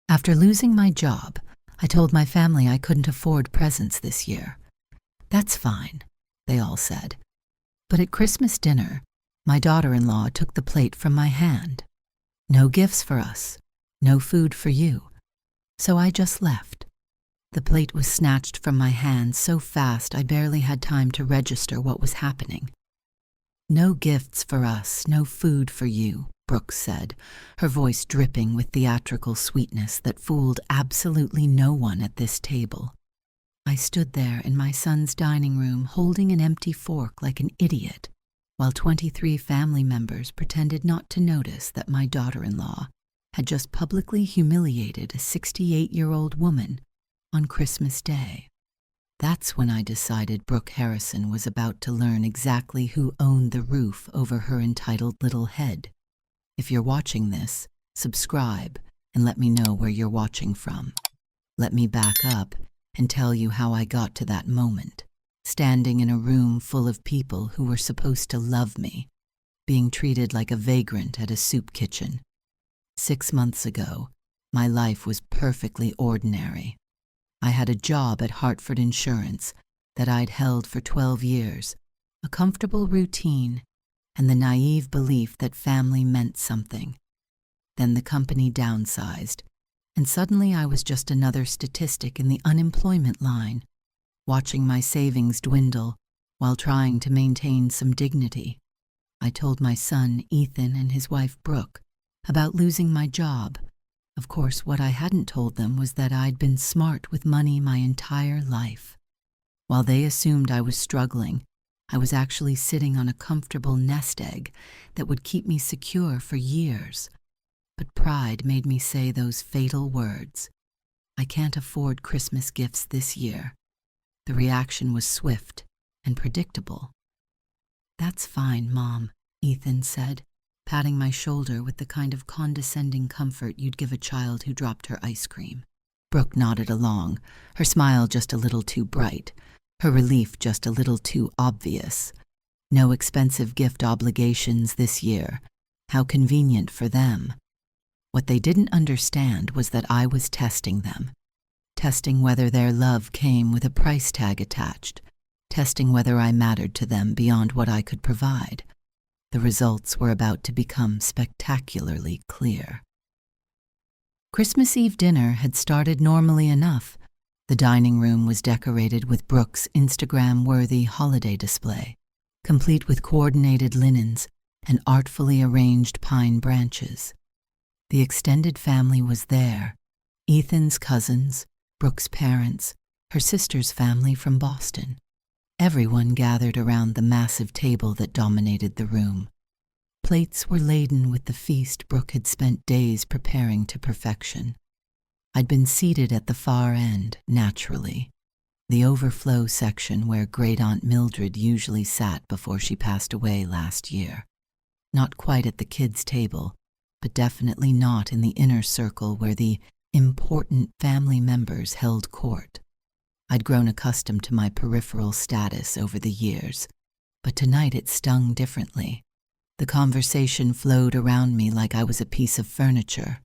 After losing my job, I told my family I couldn't afford presents this year. That's fine, they all said. But at Christmas dinner, my daughter-in-law took the plate from my hand. No gifts for us, no food for you. So I just left. The plate was snatched from my hand so fast I barely had time to register what was happening. No gifts for us, no food for you, Brooks said, her voice dripping with theatrical sweetness that fooled absolutely no one at this table. I stood there in my son's dining room holding an empty fork like an idiot, while 23 family members pretended not to notice that my daughter-in-law had just publicly humiliated a 68-year-old woman on Christmas Day. That's when I decided Brooke Harrison was about to learn exactly who owned the roof over her entitled little head. If you're watching this, subscribe and let me know where you're watching from. Let me back up and tell you how I got to that moment, standing in a room full of people who were supposed to love me, being treated like a vagrant at a soup kitchen. 6 months ago, my life was perfectly ordinary. I had a job at Hartford Insurance that I'd held for 12 years, a comfortable routine, and the naive belief that family meant something. Then the company downsized, and suddenly I was just another statistic in the unemployment line, watching my savings dwindle while trying to maintain some dignity. I told my son, Ethan, and his wife, Brooke, about losing my job. Of course, what I hadn't told them was that I'd been smart with money my entire life. While they assumed I was struggling, I was actually sitting on a comfortable nest egg that would keep me secure for years. But pride made me say those fatal words. I can't afford Christmas gifts this year. The reaction was swift and predictable. That's fine, Mom, Ethan said, patting my shoulder with the kind of condescending comfort you'd give a child who dropped her ice cream. Brooke nodded along, her smile just a little too bright, her relief just a little too obvious. No expensive gift obligations this year. How convenient for them. What they didn't understand was that I was testing them, testing whether their love came with a price tag attached, testing whether I mattered to them beyond what I could provide. The results were about to become spectacularly clear. Christmas Eve dinner had started normally enough. The dining room was decorated with Brooke's Instagram-worthy holiday display, complete with coordinated linens and artfully arranged pine branches. The extended family was there, Ethan's cousins, Brooke's parents, her sister's family from Boston. Everyone gathered around the massive table that dominated the room. Plates were laden with the feast Brooke had spent days preparing to perfection. I'd been seated at the far end, naturally, the overflow section where Great-Aunt Mildred usually sat before she passed away last year. Not quite at the kids' table, but definitely not in the inner circle where the important family members held court. I'd grown accustomed to my peripheral status over the years, but tonight it stung differently. The conversation flowed around me like I was a piece of furniture.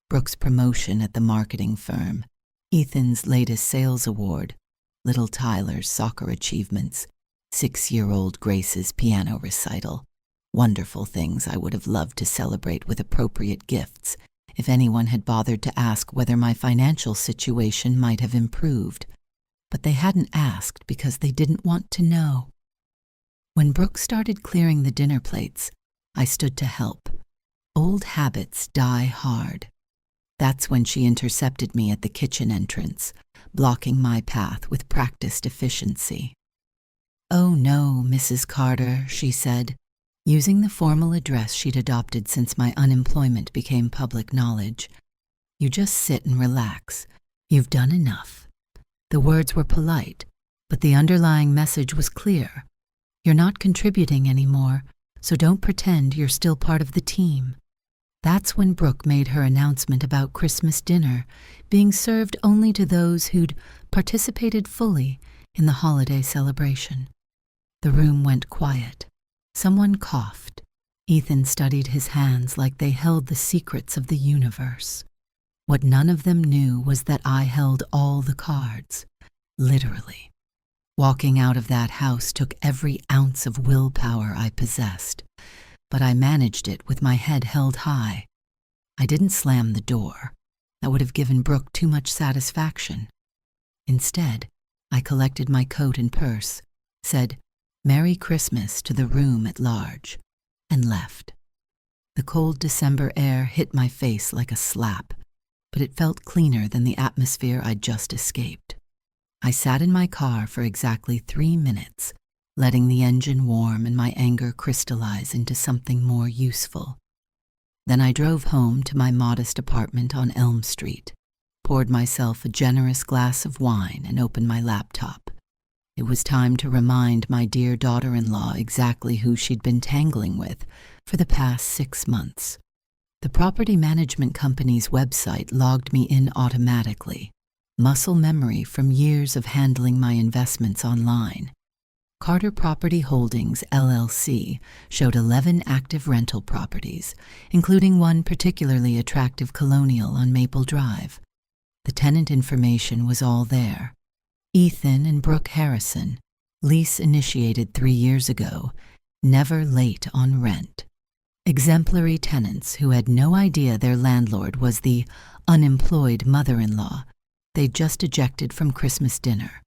Brooke's promotion at the marketing firm, Ethan's latest sales award, little Tyler's soccer achievements, 6-year-old Grace's piano recital. Wonderful things I would have loved to celebrate with appropriate gifts if anyone had bothered to ask whether my financial situation might have improved. But they hadn't asked because they didn't want to know. When Brooke started clearing the dinner plates, I stood to help. Old habits die hard. That's when she intercepted me at the kitchen entrance, blocking my path with practiced efficiency. "Oh no, Mrs. Carter," she said, using the formal address she'd adopted since my unemployment became public knowledge. "You just sit and relax. You've done enough." The words were polite, but the underlying message was clear. You're not contributing anymore, so don't pretend you're still part of the team. That's when Brooke made her announcement about Christmas dinner being served only to those who'd participated fully in the holiday celebration. The room went quiet. Someone coughed. Ethan studied his hands like they held the secrets of the universe. What none of them knew was that I held all the cards, literally. Walking out of that house took every ounce of willpower I possessed, but I managed it with my head held high. I didn't slam the door. That would have given Brooke too much satisfaction. Instead, I collected my coat and purse, said, "Merry Christmas" to the room at large, and left. The cold December air hit my face like a slap, but it felt cleaner than the atmosphere I'd just escaped. I sat in my car for exactly 3 minutes, letting the engine warm and my anger crystallize into something more useful. Then I drove home to my modest apartment on Elm Street, poured myself a generous glass of wine, and opened my laptop. It was time to remind my dear daughter-in-law exactly who she'd been tangling with for the past 6 months. The property management company's website logged me in automatically, muscle memory from years of handling my investments online. Carter Property Holdings, LLC, showed 11 active rental properties, including one particularly attractive colonial on Maple Drive. The tenant information was all there. Ethan and Brooke Harrison, lease initiated 3 years ago, never late on rent. Exemplary tenants who had no idea their landlord was the unemployed mother-in-law they'd just ejected from Christmas dinner.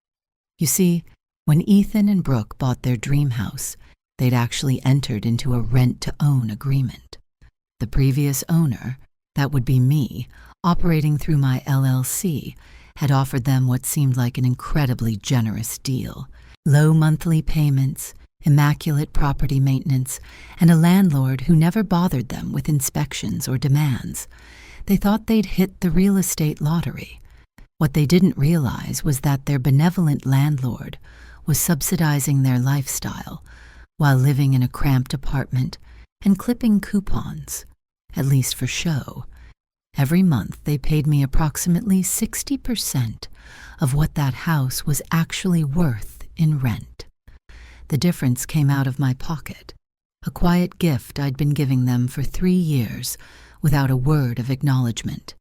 You see, when Ethan and Brooke bought their dream house, they'd actually entered into a rent-to-own agreement. The previous owner, that would be me, operating through my LLC, had offered them what seemed like an incredibly generous deal: low monthly payments, immaculate property maintenance, and a landlord who never bothered them with inspections or demands. They thought they'd hit the real estate lottery. What they didn't realize was that their benevolent landlord was subsidizing their lifestyle while living in a cramped apartment and clipping coupons, at least for show. Every month they paid me approximately 60% of what that house was actually worth in rent. The difference came out of my pocket, a quiet gift I'd been giving them for 3 years without a word of acknowledgement.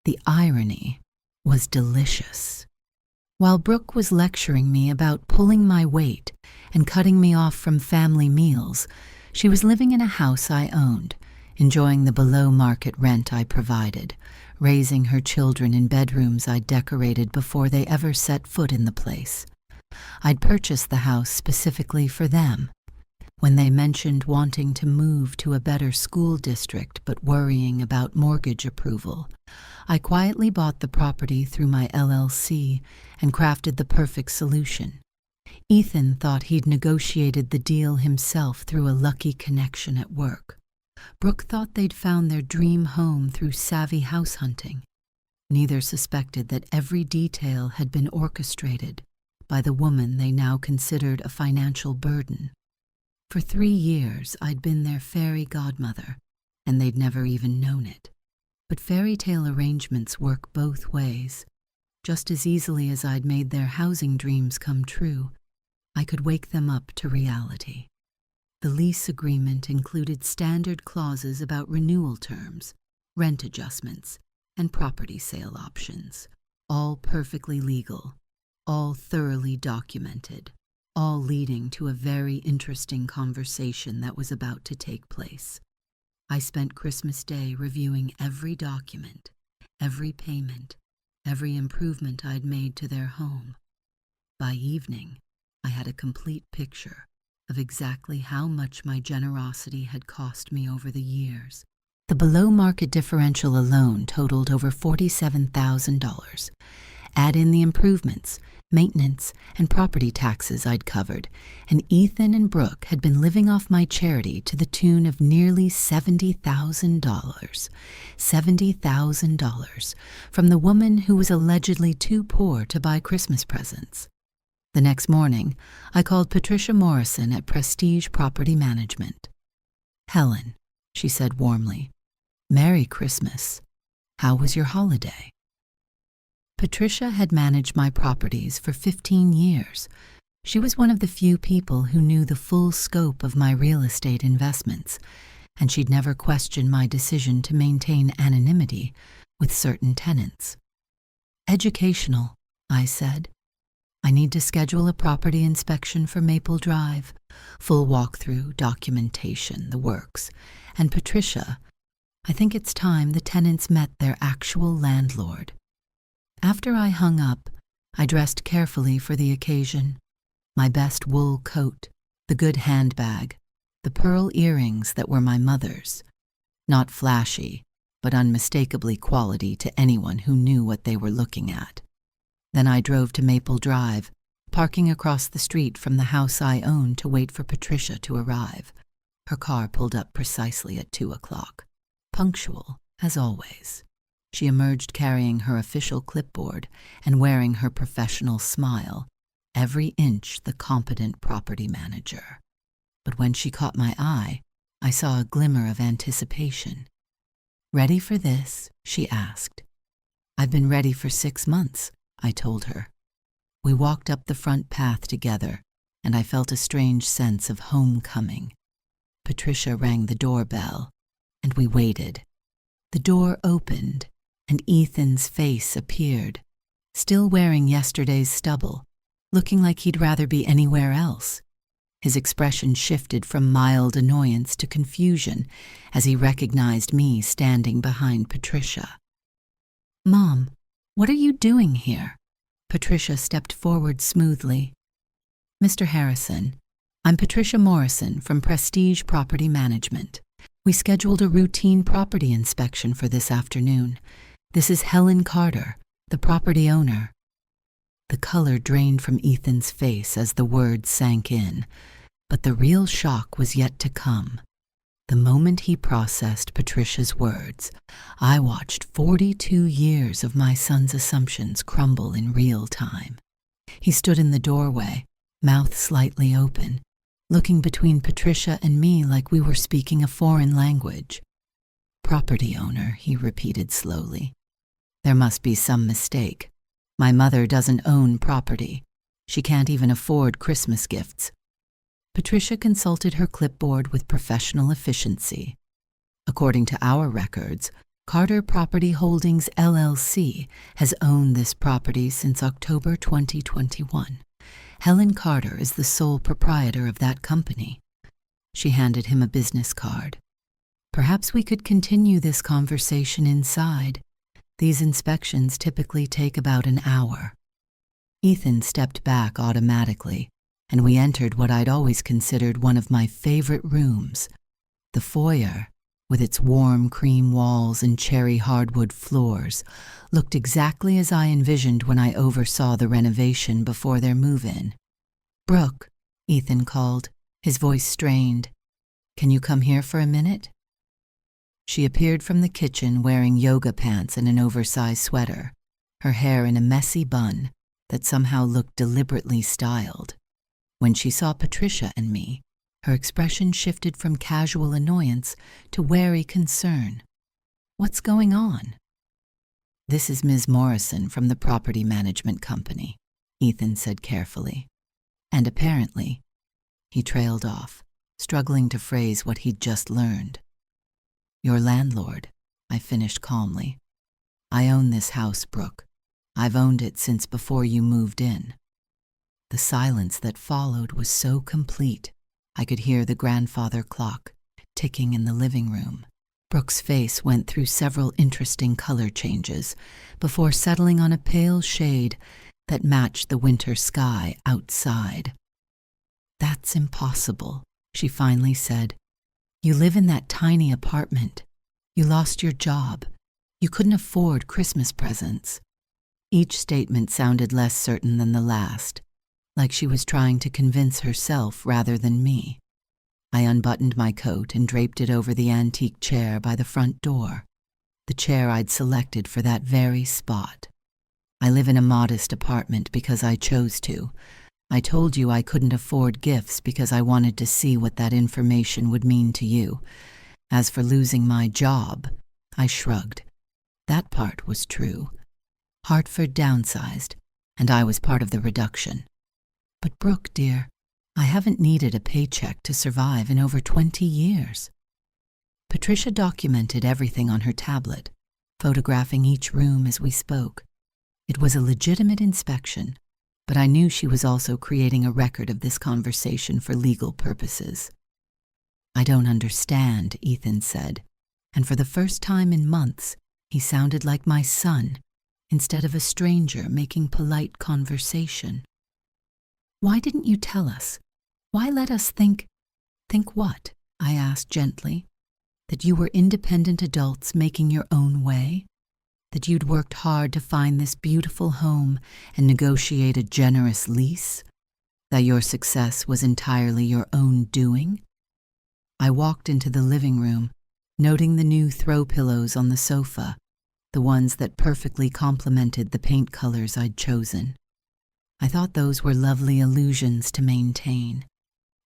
The irony was delicious. While Brooke was lecturing me about pulling my weight and cutting me off from family meals, she was living in a house I owned, enjoying the below-market rent I provided, raising her children in bedrooms I decorated before they ever set foot in the place. I'd purchased the house specifically for them. When they mentioned wanting to move to a better school district but worrying about mortgage approval, I quietly bought the property through my LLC and crafted the perfect solution. Ethan thought he'd negotiated the deal himself through a lucky connection at work. Brooke thought they'd found their dream home through savvy house hunting. Neither suspected that every detail had been orchestrated by the woman they now considered a financial burden. For 3 years, I'd been their fairy godmother, and they'd never even known it. But fairy tale arrangements work both ways. Just as easily as I'd made their housing dreams come true, I could wake them up to reality. The lease agreement included standard clauses about renewal terms, rent adjustments, and property sale options, all perfectly legal, all thoroughly documented, all leading to a very interesting conversation that was about to take place. I spent Christmas Day reviewing every document, every payment, every improvement I'd made to their home. By evening, I had a complete picture of exactly how much my generosity had cost me over the years. The below-market differential alone totaled over $47,000. Add in the improvements, maintenance, and property taxes I'd covered, and Ethan and Brooke had been living off my charity to the tune of nearly $70,000. $70,000 from the woman who was allegedly too poor to buy Christmas presents. The next morning, I called Patricia Morrison at Prestige Property Management. "Helen," she said warmly, "Merry Christmas. How was your holiday?" Patricia had managed my properties for 15 years. She was one of the few people who knew the full scope of my real estate investments, and she'd never questioned my decision to maintain anonymity with certain tenants. Educational, I said. I need to schedule a property inspection for Maple Drive, full walkthrough, documentation, the works. And Patricia, I think it's time the tenants met their actual landlord. After I hung up, I dressed carefully for the occasion. My best wool coat, the good handbag, the pearl earrings that were my mother's. Not flashy, but unmistakably quality to anyone who knew what they were looking at. Then I drove to Maple Drive, parking across the street from the house I owned to wait for Patricia to arrive. Her car pulled up precisely at 2 o'clock. Punctual, as always. She emerged carrying her official clipboard and wearing her professional smile, every inch the competent property manager. But when she caught my eye, I saw a glimmer of anticipation. "Ready for this?" she asked. "I've been ready for 6 months," I told her. We walked up the front path together, and I felt a strange sense of homecoming. Patricia rang the doorbell, and we waited. The door opened, and Ethan's face appeared, still wearing yesterday's stubble, looking like he'd rather be anywhere else. His expression shifted from mild annoyance to confusion as he recognized me standing behind Patricia. "Mom, what are you doing here?" Patricia stepped forward smoothly. "Mr. Harrison, I'm Patricia Morrison from Prestige Property Management. We scheduled a routine property inspection for this afternoon. This is Helen Carter, the property owner." The color drained from Ethan's face as the words sank in, but the real shock was yet to come. The moment he processed Patricia's words, I watched 42 years of my son's assumptions crumble in real time. He stood in the doorway, mouth slightly open, looking between Patricia and me like we were speaking a foreign language. "Property owner," he repeated slowly. "There must be some mistake. My mother doesn't own property. She can't even afford Christmas gifts." Patricia consulted her clipboard with professional efficiency. "According to our records, Carter Property Holdings LLC has owned this property since October 2021. Helen Carter is the sole proprietor of that company." She handed him a business card. "Perhaps we could continue this conversation inside. These inspections typically take about an hour." Ethan stepped back automatically, and we entered what I'd always considered one of my favorite rooms. The foyer, with its warm cream walls and cherry hardwood floors, looked exactly as I envisioned when I oversaw the renovation before their move-in. "Brooke," Ethan called, his voice strained. "Can you come here for a minute?" She appeared from the kitchen wearing yoga pants and an oversized sweater, her hair in a messy bun that somehow looked deliberately styled. When she saw Patricia and me, her expression shifted from casual annoyance to wary concern. "What's going on?" "This is Ms. Morrison from the property management company," Ethan said carefully. "And apparently," he trailed off, struggling to phrase what he'd just learned. "Your landlord," I finished calmly. "I own this house, Brooke. I've owned it since before you moved in." The silence that followed was so complete, I could hear the grandfather clock ticking in the living room. Brooke's face went through several interesting color changes before settling on a pale shade that matched the winter sky outside. "That's impossible," she finally said. "You live in that tiny apartment. You lost your job. You couldn't afford Christmas presents." Each statement sounded less certain than the last, like she was trying to convince herself rather than me. I unbuttoned my coat and draped it over the antique chair by the front door, the chair I'd selected for that very spot. "I live in a modest apartment because I chose to. I told you I couldn't afford gifts because I wanted to see what that information would mean to you. As for losing my job," I shrugged. That part was true. Hartford downsized, and I was part of the reduction. "But Brooke, dear, I haven't needed a paycheck to survive in over 20 years. Patricia documented everything on her tablet. photographing each room as we spoke. It was a legitimate inspection, but I knew she was also creating a record of this conversation for legal purposes. "I don't understand," Ethan said, and for the first time in months, he sounded like my son, instead of a stranger making polite conversation. "Why didn't you tell us? Why let us think—" "Think what?" I asked gently. "That you were independent adults making your own way? That you'd worked hard to find this beautiful home and negotiate a generous lease? That your success was entirely your own doing?" I walked into the living room, noting the new throw pillows on the sofa, the ones that perfectly complemented the paint colors I'd chosen. I thought those were lovely illusions to maintain.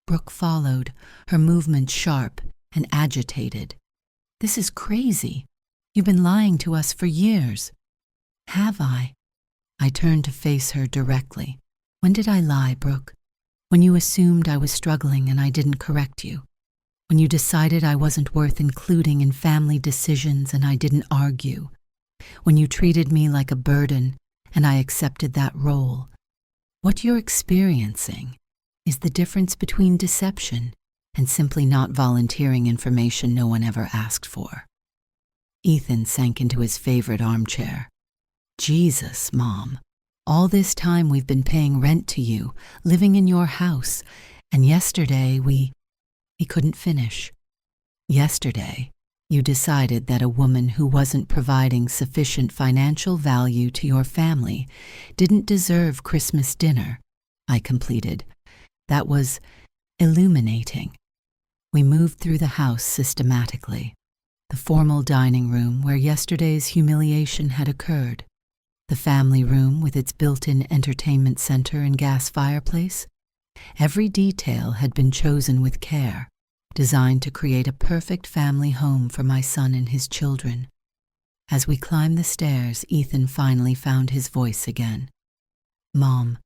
Brooke followed, her movements sharp and agitated. "This is crazy. You've been lying to us for years." "Have I?" I turned to face her directly. "When did I lie, Brooke? When you assumed I was struggling and I didn't correct you? When you decided I wasn't worth including in family decisions and I didn't argue? When you treated me like a burden and I accepted that role? What you're experiencing is the difference between deception and simply not volunteering information no one ever asked for." Ethan sank into his favorite armchair. "Jesus, Mom. All this time we've been paying rent to you, living in your house, and yesterday He couldn't finish. "Yesterday, you decided that a woman who wasn't providing sufficient financial value to your family didn't deserve Christmas dinner," I completed. "That was illuminating." We moved through the house systematically. The formal dining room where yesterday's humiliation had occurred. The family room with its built-in entertainment center and gas fireplace. Every detail had been chosen with care, designed to create a perfect family home for my son and his children. As we climbed the stairs, Ethan finally found his voice again. "Mom,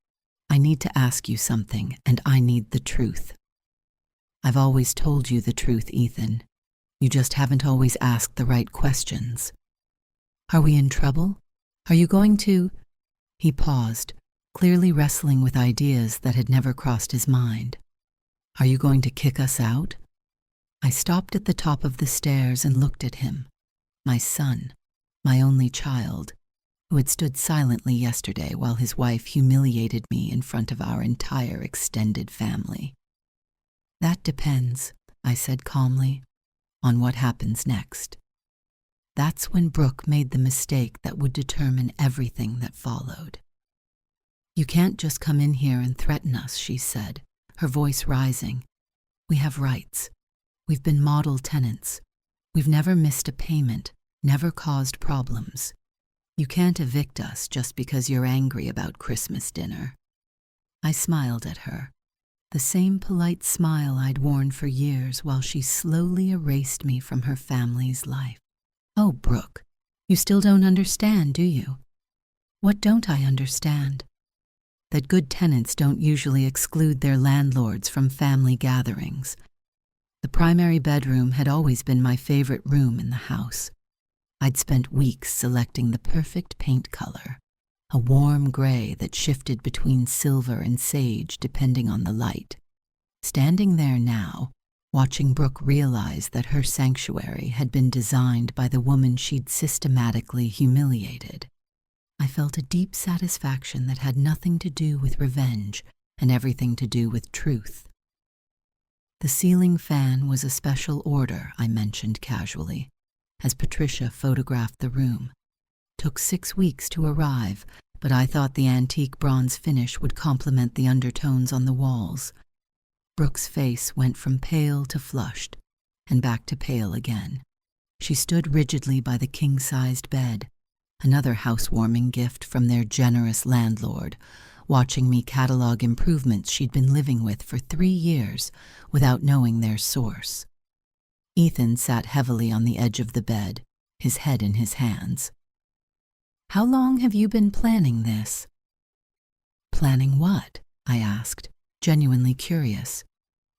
I need to ask you something, and I need the truth." "I've always told you the truth, Ethan. You just haven't always asked the right questions." "Are we in trouble? Are you going to—" He paused, clearly wrestling with ideas that had never crossed his mind. "Are you going to kick us out?" I stopped at the top of the stairs and looked at him, my son, my only child, who had stood silently yesterday while his wife humiliated me in front of our entire extended family. "That depends," I said calmly, "on what happens next." That's when Brooke made the mistake that would determine everything that followed. "You can't just come in here and threaten us," she said, her voice rising. "We have rights. We've been model tenants. We've never missed a payment, never caused problems. You can't evict us just because you're angry about Christmas dinner." I smiled at her, the same polite smile I'd worn for years while she slowly erased me from her family's life. "Oh, Brooke, you still don't understand, do you?" "What don't I understand?" "That good tenants don't usually exclude their landlords from family gatherings. The primary bedroom had always been my favorite room in the house. I'd spent weeks selecting the perfect paint color, a warm gray that shifted between silver and sage depending on the light. Standing there now, watching Brooke realize that her sanctuary had been designed by the woman she'd systematically humiliated, I felt a deep satisfaction that had nothing to do with revenge and everything to do with truth. The ceiling fan was a special order, I mentioned casually, as Patricia photographed the room. Took 6 weeks to arrive, but I thought the antique bronze finish would complement the undertones on the walls. Brooke's face went from pale to flushed, and back to pale again. She stood rigidly by the king-sized bed, another housewarming gift from their generous landlord, watching me catalog improvements she'd been living with for 3 years without knowing their source. Ethan sat heavily on the edge of the bed, his head in his hands. "How long have you been planning this?" "Planning what?" I asked, genuinely curious.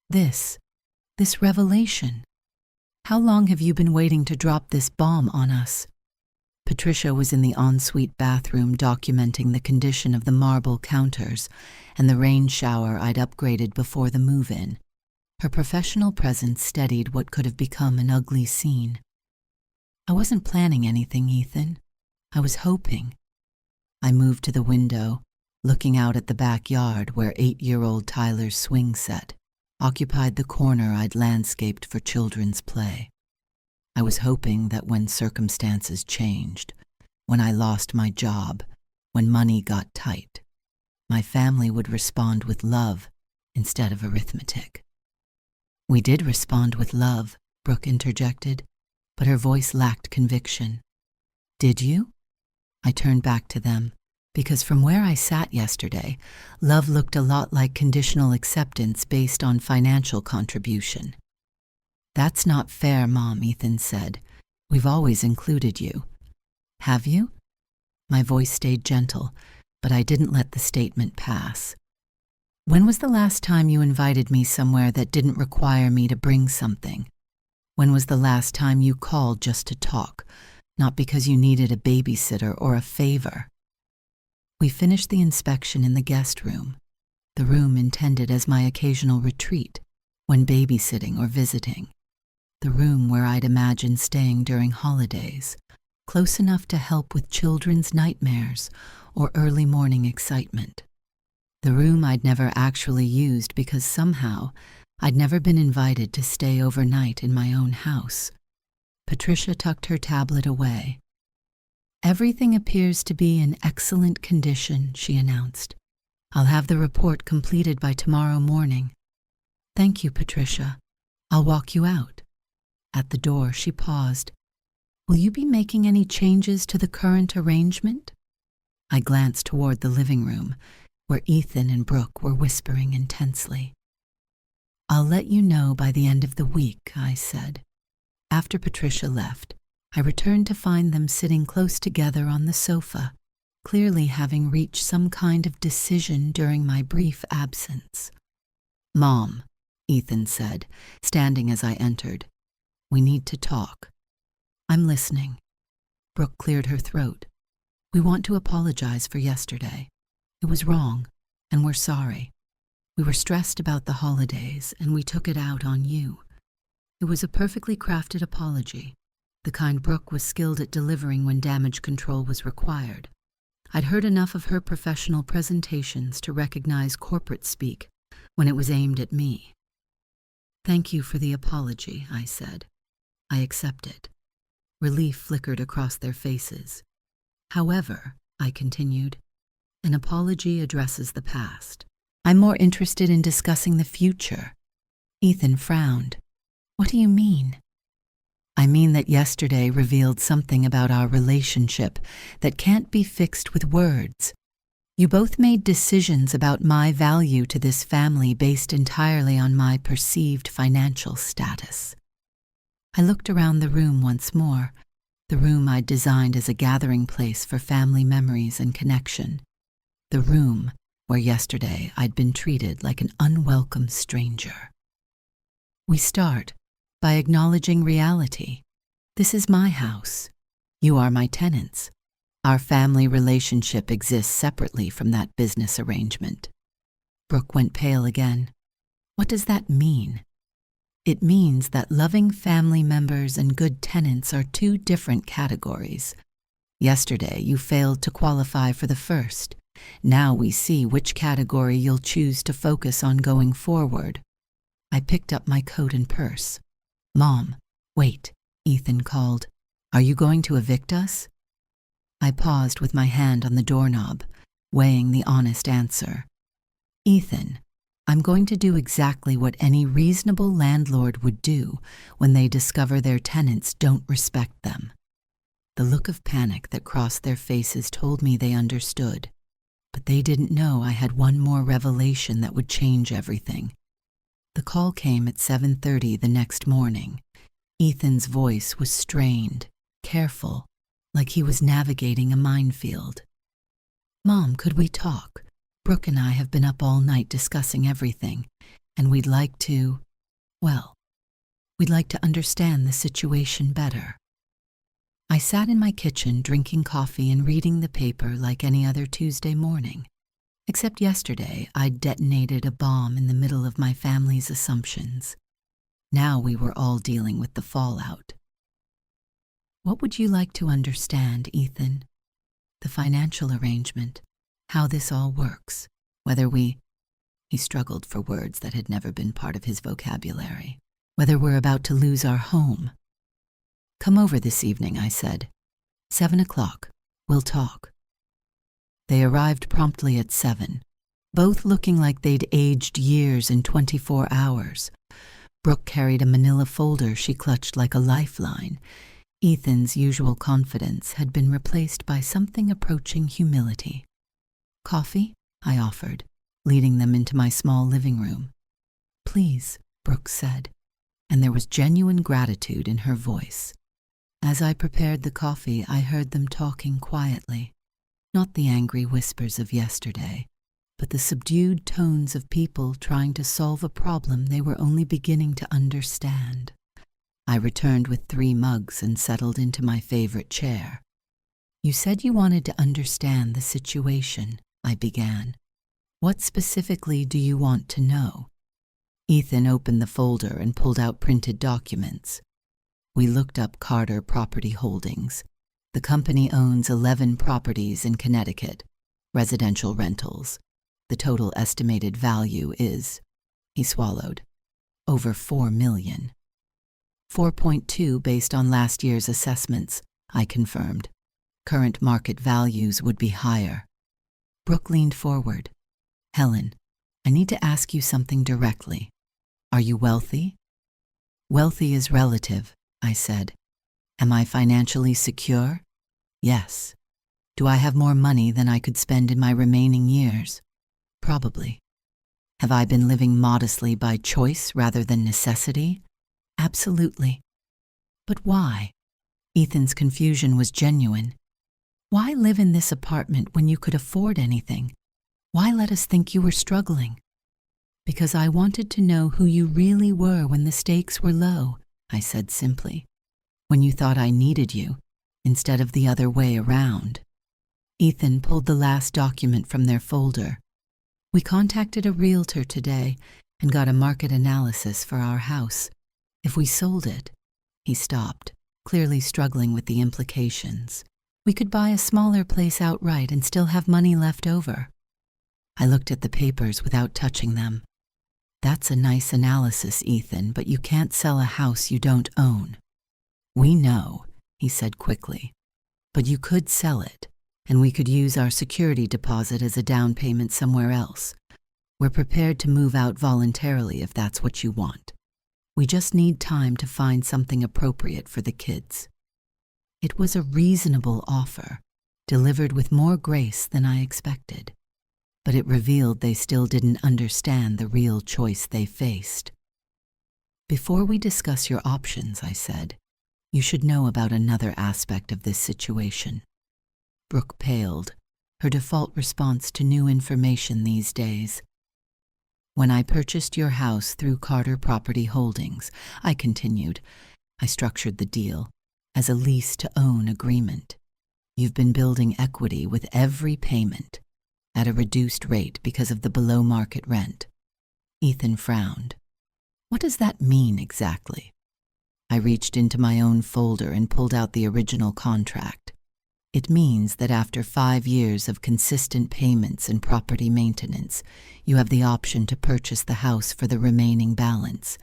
This revelation. How long have you been waiting to drop this bomb on us?" Patricia was in the ensuite bathroom documenting the condition of the marble counters and the rain shower I'd upgraded before the move-in. Her professional presence steadied what could have become an ugly scene. I wasn't planning anything, Ethan. I was hoping. I moved to the window, looking out at the backyard where 8-year-old Tyler's swing set occupied the corner I'd landscaped for children's play. I was hoping that when circumstances changed, when I lost my job, when money got tight, my family would respond with love instead of arithmetic. We did respond with love, Brooke interjected, but her voice lacked conviction. Did you? I turned back to them, because from where I sat yesterday, love looked a lot like conditional acceptance based on financial contribution. That's not fair, Mom, Ethan said. We've always included you. Have you? My voice stayed gentle, but I didn't let the statement pass. When was the last time you invited me somewhere that didn't require me to bring something? When was the last time you called just to talk, not because you needed a babysitter or a favor? We finished the inspection in the guest room, the room intended as my occasional retreat when babysitting or visiting. The room where I'd imagined staying during holidays, close enough to help with children's nightmares or early morning excitement. The room I'd never actually used because somehow I'd never been invited to stay overnight in my own house. Patricia tucked her tablet away. Everything appears to be in excellent condition, she announced. I'll have the report completed by tomorrow morning. Thank you, Patricia. I'll walk you out. At the door, she paused. Will you be making any changes to the current arrangement? I glanced toward the living room, where Ethan and Brooke were whispering intensely. I'll let you know by the end of the week, I said. After Patricia left, I returned to find them sitting close together on the sofa, clearly having reached some kind of decision during my brief absence. Mom, Ethan said, standing as I entered. We need to talk. I'm listening. Brooke cleared her throat. We want to apologize for yesterday. It was wrong, and we're sorry. We were stressed about the holidays, and we took it out on you. It was a perfectly crafted apology, the kind Brooke was skilled at delivering when damage control was required. I'd heard enough of her professional presentations to recognize corporate speak when it was aimed at me. Thank you for the apology, I said. I accept it. Relief flickered across their faces. However, I continued, an apology addresses the past. I'm more interested in discussing the future. Ethan frowned. What do you mean? I mean that yesterday revealed something about our relationship that can't be fixed with words. You both made decisions about my value to this family based entirely on my perceived financial status. I looked around the room once more, the room I'd designed as a gathering place for family memories and connection, the room where yesterday I'd been treated like an unwelcome stranger. We start by acknowledging reality. This is my house. You are my tenants. Our family relationship exists separately from that business arrangement. Brooke went pale again. What does that mean? It means that loving family members and good tenants are two different categories. Yesterday, you failed to qualify for the first. Now we see which category you'll choose to focus on going forward. I picked up my coat and purse. Mom, wait, Ethan called. Are you going to evict us? I paused with my hand on the doorknob, weighing the honest answer. Ethan, I'm going to do exactly what any reasonable landlord would do when they discover their tenants don't respect them. The look of panic that crossed their faces told me they understood, but they didn't know I had one more revelation that would change everything. The call came at 7:30 the next morning. Ethan's voice was strained, careful, like he was navigating a minefield. Mom, could we talk? Brooke and I have been up all night discussing everything, and we'd like to understand the situation better. I sat in my kitchen drinking coffee and reading the paper like any other Tuesday morning. Except yesterday, I'd detonated a bomb in the middle of my family's assumptions. Now we were all dealing with the fallout. What would you like to understand, Ethan? The financial arrangement, how this all works, whether we— He struggled for words that had never been part of his vocabulary. Whether we're about to lose our home. Come over this evening, I said. 7 o'clock. We'll talk. They arrived promptly at 7, both looking like they'd aged years in 24 hours. Brooke carried a manila folder she clutched like a lifeline. Ethan's usual confidence had been replaced by something approaching humility. Coffee? I offered, leading them into my small living room. Please, Brooke said, and there was genuine gratitude in her voice. As I prepared the coffee, I heard them talking quietly, not the angry whispers of yesterday, but the subdued tones of people trying to solve a problem they were only beginning to understand. I returned with 3 mugs and settled into my favorite chair. You said you wanted to understand the situation, I began. What specifically do you want to know? Ethan opened the folder and pulled out printed documents. We looked up Carter Property Holdings. The company owns 11 properties in Connecticut, residential rentals. The total estimated value is, he swallowed, over $4 million. 4.2 based on last year's assessments, I confirmed. Current market values would be higher. Brooke leaned forward. Helen, I need to ask you something directly. Are you wealthy? Wealthy is relative, I said. Am I financially secure? Yes. Do I have more money than I could spend in my remaining years? Probably. Have I been living modestly by choice rather than necessity? Absolutely. But why? Ethan's confusion was genuine. Why live in this apartment when you could afford anything? Why let us think you were struggling? Because I wanted to know who you really were when the stakes were low, I said simply. When you thought I needed you, instead of the other way around. Ethan pulled the last document from their folder. We contacted a realtor today and got a market analysis for our house. If we sold it— He stopped, clearly struggling with the implications. We could buy a smaller place outright and still have money left over. I looked at the papers without touching them. That's a nice analysis, Ethan, but you can't sell a house you don't own. We know, he said quickly. But you could sell it, and we could use our security deposit as a down payment somewhere else. We're prepared to move out voluntarily if that's what you want. We just need time to find something appropriate for the kids. It was a reasonable offer, delivered with more grace than I expected. But it revealed they still didn't understand the real choice they faced. Before we discuss your options, I said, you should know about another aspect of this situation. Brooke paled, her default response to new information these days. When I purchased your house through Carter Property Holdings, I continued, I structured the deal as a lease-to-own agreement. You've been building equity with every payment, at a reduced rate because of the below-market rent. Ethan frowned. What does that mean exactly? I reached into my own folder and pulled out the original contract. It means that after 5 years of consistent payments and property maintenance, you have the option to purchase the house for the remaining balance.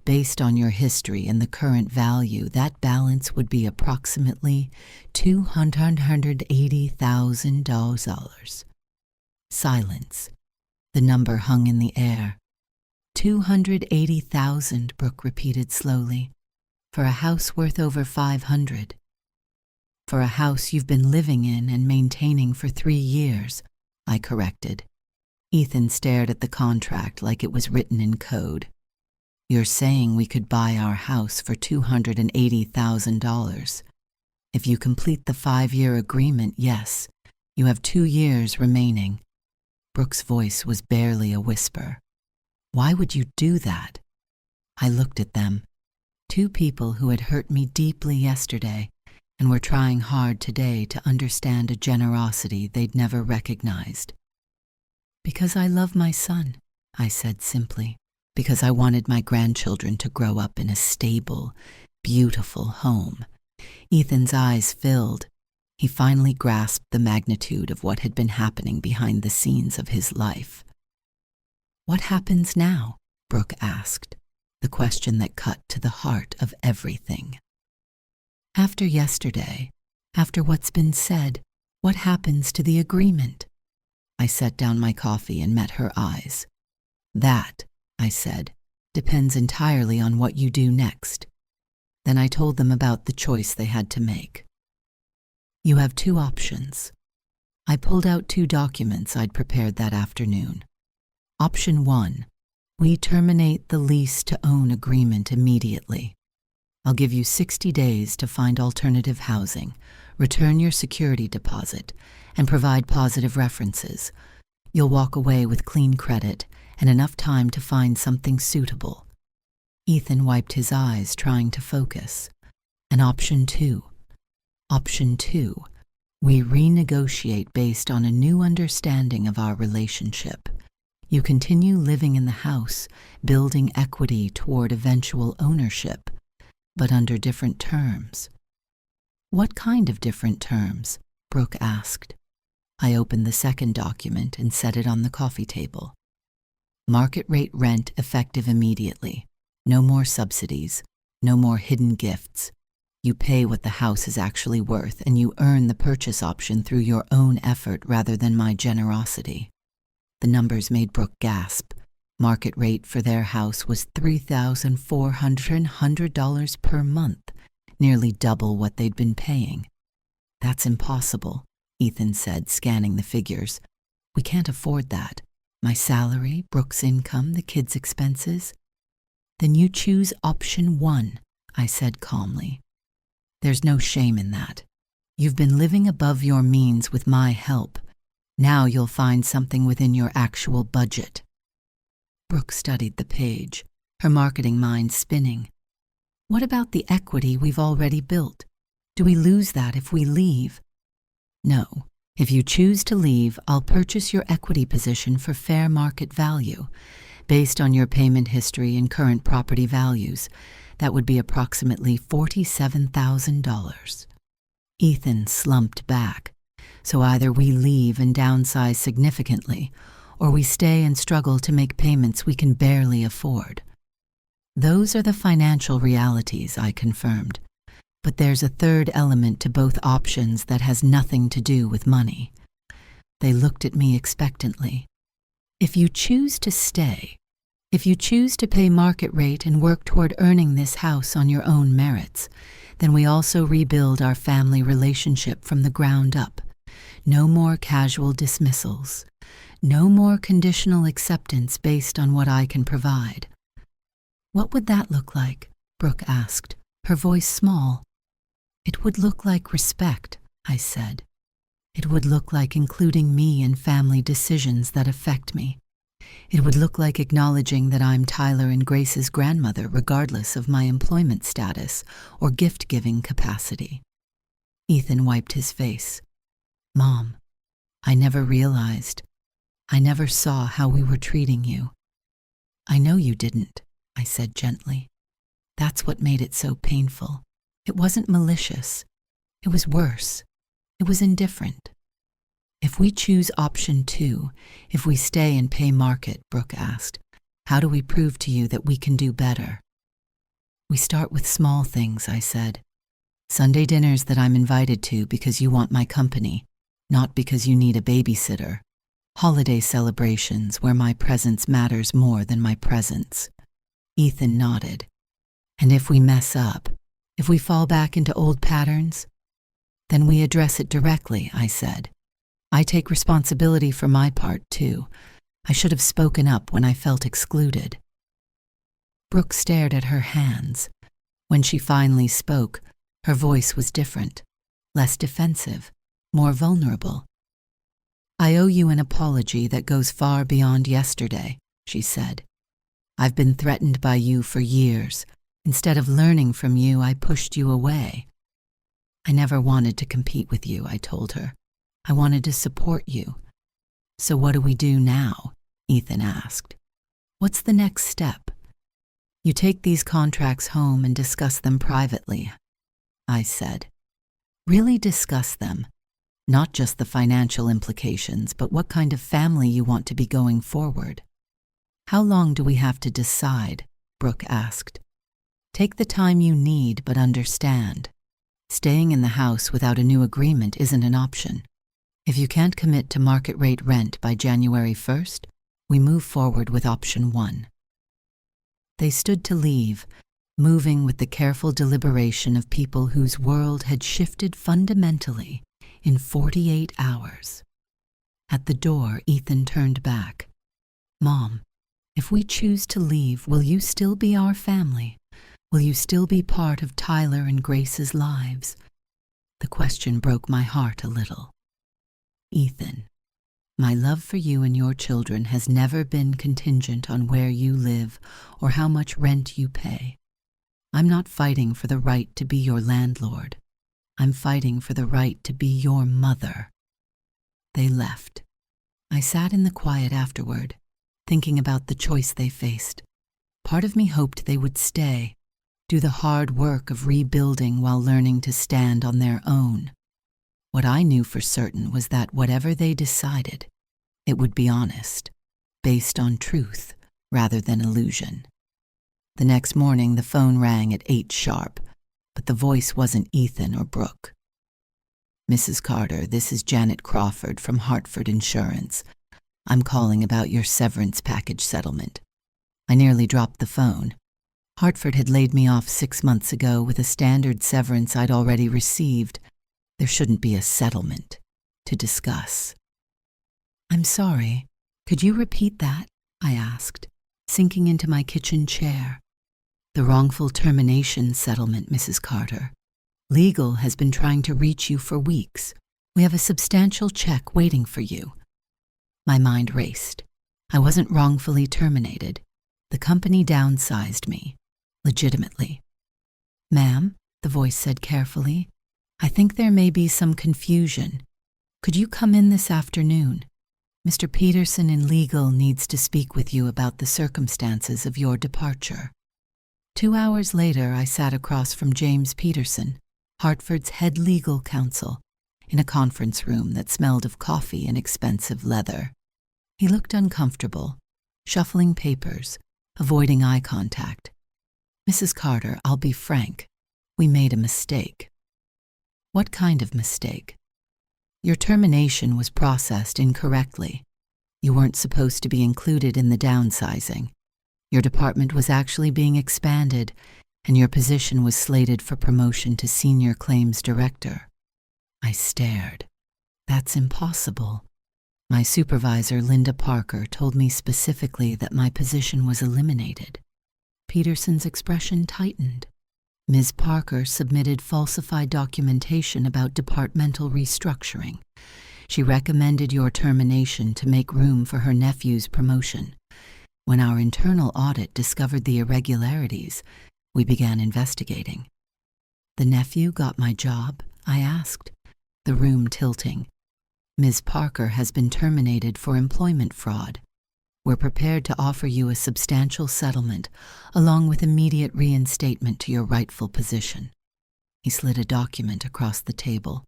Based on your history and the current value, that balance would be approximately $280,000. Silence. The number hung in the air. 280,000, Brooke repeated slowly. For a house worth over 500. For a house you've been living in and maintaining for 3 years, I corrected. Ethan stared at the contract like it was written in code. You're saying we could buy our house for $280,000. If you complete the 5-year agreement, yes, you have 2 years remaining. Brooke's voice was barely a whisper. Why would you do that? I looked at them. 2 people who had hurt me deeply yesterday, and were trying hard today to understand a generosity they'd never recognized. "Because I love my son," I said simply. "Because I wanted my grandchildren to grow up in a stable, beautiful home." Ethan's eyes filled. He finally grasped the magnitude of what had been happening behind the scenes of his life. "What happens now?" Brooke asked, the question that cut to the heart of everything. "After yesterday, after what's been said, what happens to the agreement?" I set down my coffee and met her eyes. "That," I said, "depends entirely on what you do next." Then I told them about the choice they had to make. "You have two options." I pulled out 2 documents I'd prepared that afternoon. Option 1, we terminate the lease-to-own agreement immediately. I'll give you 60 days to find alternative housing, return your security deposit, and provide positive references. You'll walk away with clean credit and enough time to find something suitable. Ethan wiped his eyes, trying to focus. And Option 2. Option 2, we renegotiate based on a new understanding of our relationship. You continue living in the house, building equity toward eventual ownership, but under different terms." "What kind of different terms?" Brooke asked. I opened the second document and set it on the coffee table. "Market rate rent effective immediately. No more subsidies. No more hidden gifts. You pay what the house is actually worth, and you earn the purchase option through your own effort rather than my generosity." The numbers made Brooke gasp. Market rate for their house was $3,400 per month, nearly double what they'd been paying. "That's impossible," Ethan said, scanning the figures. "We can't afford that. My salary, Brooke's income, the kids' expenses." "Then you choose Option 1, I said calmly. "There's no shame in that. You've been living above your means with my help. Now you'll find something within your actual budget." Brooke studied the page, her marketing mind spinning. "What about the equity we've already built? Do we lose that if we leave?" "No. If you choose to leave, I'll purchase your equity position for fair market value. Based on your payment history and current property values, that would be approximately $47,000. Ethan slumped back. "So either we leave and downsize significantly, or we stay and struggle to make payments we can barely afford." "Those are the financial realities," I confirmed. "But there's a third element to both options that has nothing to do with money." They looked at me expectantly. "If you choose to stay, if you choose to pay market rate and work toward earning this house on your own merits, then we also rebuild our family relationship from the ground up. No more casual dismissals. No more conditional acceptance based on what I can provide." "What would that look like?" Brooke asked, her voice small. "It would look like respect," I said. "It would look like including me in family decisions that affect me. It would look like acknowledging that I'm Tyler and Grace's grandmother regardless of my employment status or gift-giving capacity." Ethan wiped his face. "Mom, I never realized. I never saw how we were treating you." "I know you didn't," I said gently. "That's what made it so painful. It wasn't malicious. It was worse. It was indifferent." "If we choose Option 2, if we stay and pay market," Brooke asked, "how do we prove to you that we can do better?" "We start with small things," I said. "Sunday dinners that I'm invited to because you want my company, not because you need a babysitter. Holiday celebrations where my presence matters more than my presence." Ethan nodded. "And if we mess up, if we fall back into old patterns, then we address it directly," I said. "I take responsibility for my part, too. I should have spoken up when I felt excluded." Brooke stared at her hands. When she finally spoke, her voice was different, less defensive, more vulnerable. "I owe you an apology that goes far beyond yesterday," she said. "I've been threatened by you for years. Instead of learning from you, I pushed you away." I never wanted to compete with you, I told her. I wanted to support you. So what do we do now? Ethan asked. What's the next step? You take these contracts home and discuss them privately, I said. Really discuss them. Not just the financial implications, but what kind of family you want to be going forward. How long do we have to decide? Brooke asked. Take the time you need, but understand. Staying in the house without a new agreement isn't an option. If you can't commit to market rate rent by January 1st, we move forward with option 1. They stood to leave, moving with the careful deliberation of people whose world had shifted fundamentally in 48 hours. At the door, Ethan turned back. Mom, if we choose to leave, will you still be our family? Will you still be part of Tyler and Grace's lives? The question broke my heart a little. Ethan, my love for you and your children has never been contingent on where you live or how much rent you pay. I'm not fighting for the right to be your landlord. I'm fighting for the right to be your mother. They left. I sat in the quiet afterward, thinking about the choice they faced. Part of me hoped they would stay, do the hard work of rebuilding while learning to stand on their own. What I knew for certain was that whatever they decided, it would be honest, based on truth rather than illusion. The next morning, the phone rang at 8 sharp, but the voice wasn't Ethan or Brooke. Mrs. Carter, this is Janet Crawford from Hartford Insurance. I'm calling about your severance package settlement. I nearly dropped the phone. Hartford had laid me off 6 months ago with a standard severance I'd already received. There shouldn't be a settlement to discuss. I'm sorry. Could you repeat that? I asked, sinking into my kitchen chair. The wrongful termination settlement, Mrs. Carter. Legal has been trying to reach you for weeks. We have a substantial check waiting for you. My mind raced. I wasn't wrongfully terminated. The company downsized me, legitimately. Ma'am, the voice said carefully, I think there may be some confusion. Could you come in this afternoon? Mr. Peterson in legal needs to speak with you about the circumstances of your departure. 2 hours later, I sat across from James Peterson, Hartford's head legal counsel, in a conference room that smelled of coffee and expensive leather. He looked uncomfortable, shuffling papers, avoiding eye contact. Mrs. Carter, I'll be frank. We made a mistake. What kind of mistake? Your termination was processed incorrectly. You weren't supposed to be included in the downsizing. Your department was actually being expanded, and your position was slated for promotion to Senior Claims Director. I stared. That's impossible. My supervisor, Linda Parker, told me specifically that my position was eliminated. Peterson's expression tightened. Ms. Parker submitted falsified documentation about departmental restructuring. She recommended your termination to make room for her nephew's promotion. When our internal audit discovered the irregularities, we began investigating. The nephew got my job? I asked, the room tilting. Ms. Parker has been terminated for employment fraud. We're prepared to offer you a substantial settlement, along with immediate reinstatement to your rightful position. He slid a document across the table.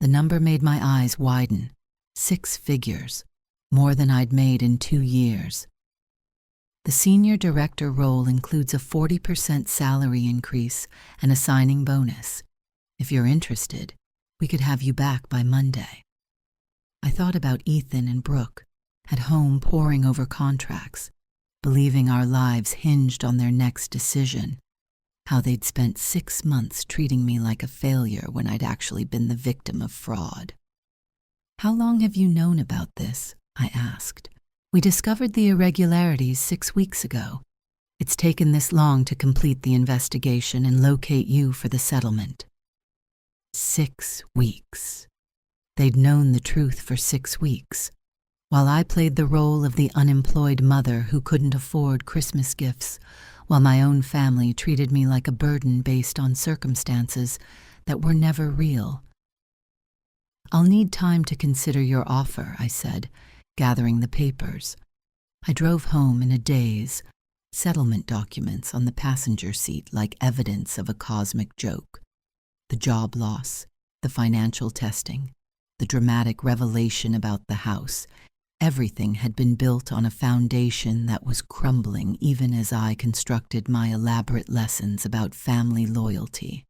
The number made my eyes widen. 6 figures, more than I'd made in 2 years. The senior director role includes a 40% salary increase and a signing bonus. If you're interested, we could have you back by Monday. I thought about Ethan and Brooke, at home poring over contracts, believing our lives hinged on their next decision, how they'd spent 6 months treating me like a failure when I'd actually been the victim of fraud. How long have you known about this? I asked. We discovered the irregularities 6 weeks ago. It's taken this long to complete the investigation and locate you for the settlement. 6 weeks. They'd known the truth for 6 weeks. While I played the role of the unemployed mother who couldn't afford Christmas gifts, while my own family treated me like a burden based on circumstances that were never real. "I'll need time to consider your offer," I said, gathering the papers. I drove home in a daze, settlement documents on the passenger seat like evidence of a cosmic joke. The job loss, the financial testing, the dramatic revelation about the house, everything had been built on a foundation that was crumbling even as I constructed my elaborate lessons about family loyalty.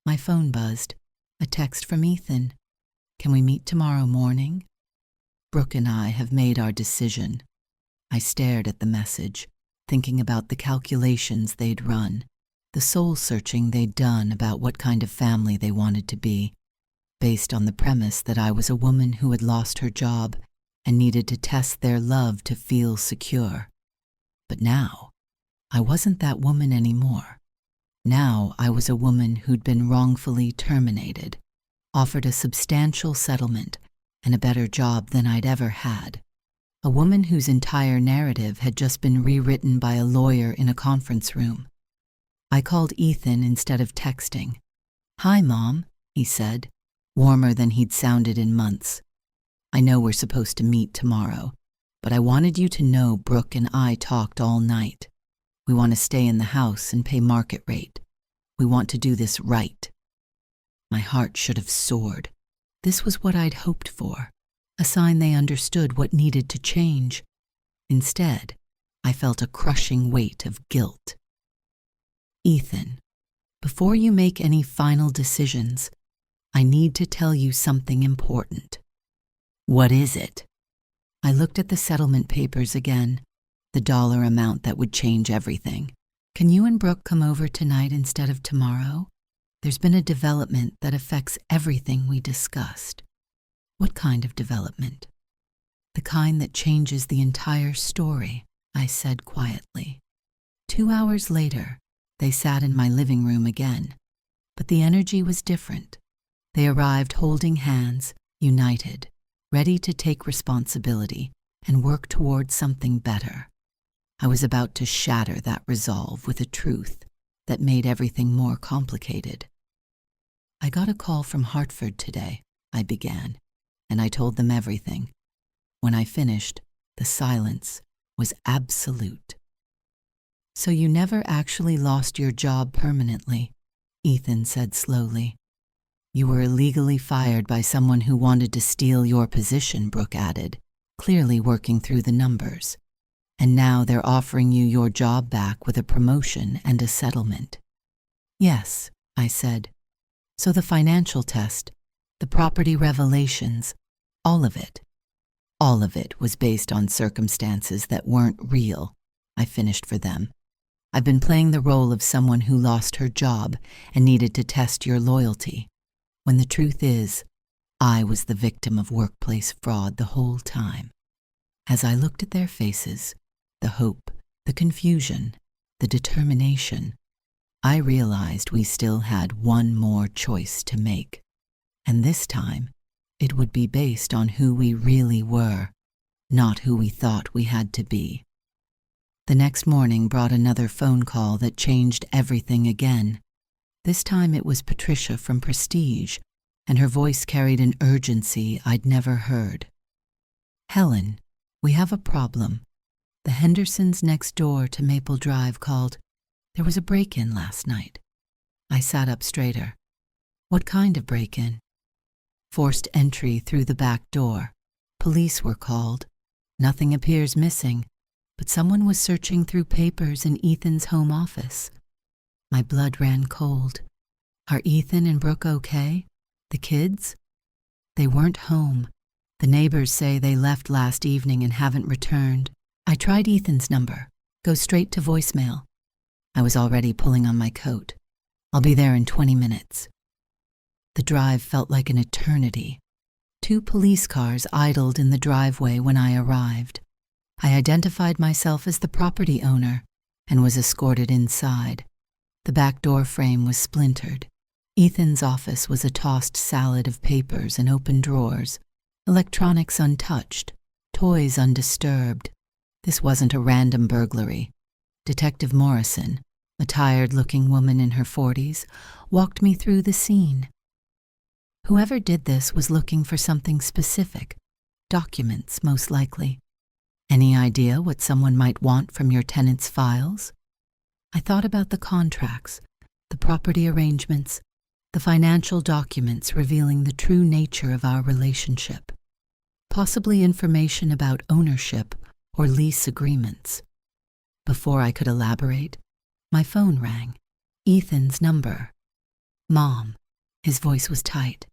My phone buzzed. A text from Ethan. "Can we meet tomorrow morning?" "Brooke and I have made our decision." I stared at the message, thinking about the calculations they'd run, the soul-searching they'd done about what kind of family they wanted to be, based on the premise that I was a woman who had lost her job and needed to test their love to feel secure. But now, I wasn't that woman anymore. Now I was a woman who'd been wrongfully terminated, offered a substantial settlement and a better job than I'd ever had. A woman whose entire narrative had just been rewritten by a lawyer in a conference room. I called Ethan instead of texting. "Hi, Mom," he said, warmer than he'd sounded in months. "I know we're supposed to meet tomorrow, but I wanted you to know Brooke and I talked all night. We want to stay in the house and pay market rate. We want to do this right." My heart should have soared. This was what I'd hoped for, a sign they understood what needed to change. Instead, I felt a crushing weight of guilt. "Ethan, before you make any final decisions, I need to tell you something important." "What is it?" I looked at the settlement papers again, the dollar amount that would change everything. "Can you and Brooke come over tonight instead of tomorrow? There's been a development that affects everything we discussed." "What kind of development?" "The kind that changes the entire story," I said quietly. 2 hours later, they sat in my living room again, but the energy was different. They arrived holding hands, united, ready to take responsibility and work towards something better. I was about to shatter that resolve with a truth that made everything more complicated. "I got a call from Hartford today," I began, and I told them everything. When I finished, the silence was absolute. "So you never actually lost your job permanently," Ethan said slowly. "You were illegally fired by someone who wanted to steal your position," Brooke added, clearly working through the numbers. "And now they're offering you your job back with a promotion and a settlement." "Yes," I said. "So the financial test, the property revelations, all of it was based on circumstances that weren't real," I finished for them. "I've been playing the role of someone who lost her job and needed to test your loyalty, when the truth is, I was the victim of workplace fraud the whole time." As I looked at their faces, the hope, the confusion, the determination, I realized we still had one more choice to make. And this time, it would be based on who we really were, not who we thought we had to be. The next morning brought another phone call that changed everything again. This time it was Patricia from Prestige, and her voice carried an urgency I'd never heard. "Helen, we have a problem. The Hendersons next door to Maple Drive called. There was a break-in last night." I sat up straighter. "What kind of break-in?" "Forced entry through the back door. Police were called. Nothing appears missing, but someone was searching through papers in Ethan's home office." My blood ran cold. "Are Ethan and Brooke okay? The kids?" "They weren't home. The neighbors say they left last evening and haven't returned. I tried Ethan's number. Goes straight to voicemail." I was already pulling on my coat. "I'll be there in 20 minutes. The drive felt like an eternity. 2 police cars idled in the driveway when I arrived. I identified myself as the property owner and was escorted inside. The back door frame was splintered. Ethan's office was a tossed salad of papers and open drawers, electronics untouched, toys undisturbed. This wasn't a random burglary. Detective Morrison, a tired-looking woman in her 40s, walked me through the scene. Whoever did this was looking for something specific, documents most likely. Any idea what someone might want from your tenant's files? I thought about the contracts, the property arrangements, the financial documents revealing the true nature of our relationship, possibly information about ownership or lease agreements. Before I could elaborate, my phone rang. Ethan's number. "Mom." His voice was tight.